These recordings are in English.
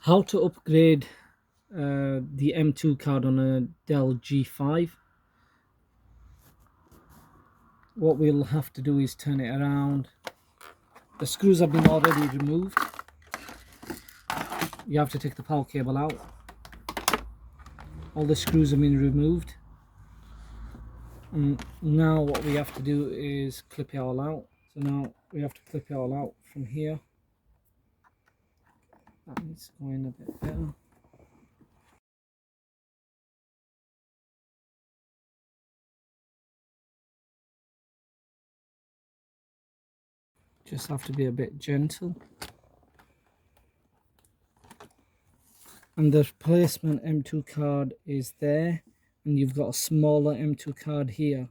How to upgrade the M2 card on a Dell G5. What we'll have to do is turn it around. The screws have been already removed. You have to take the power cable out. All the screws have been removed. And now what we have to do is clip it all out. So now we have to clip it all out from here. That is going a bit better. Just have to be a bit gentle. And the replacement M2 card is there, and you've got a smaller M2 card here.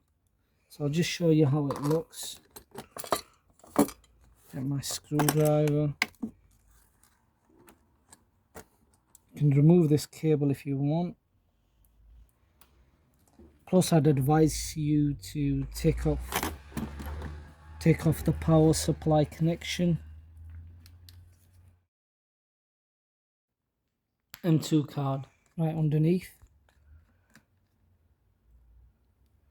So I'll just show you how it looks. Get my screwdriver. You can remove this cable if you want. Plus, I'd advise you to take off the power supply connection. M2 card right underneath.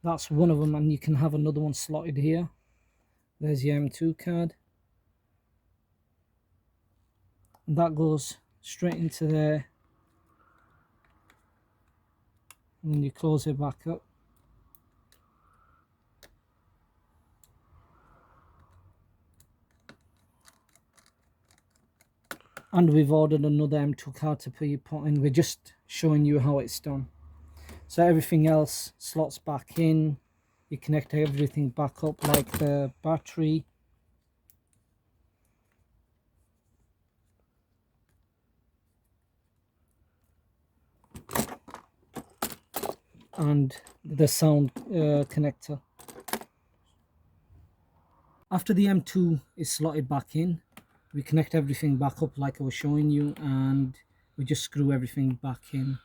That's one of them, and you can have another one slotted here. There's your M2 card. And that goes straight into there. And then you close it back up. And we've ordered another M2 card to put in. We're just showing you how it's done. So everything else slots back in. You connect everything back up, like the battery. And the sound connector. After the M2 is slotted back in, we connect everything back up like I was showing you, and we just screw everything back in.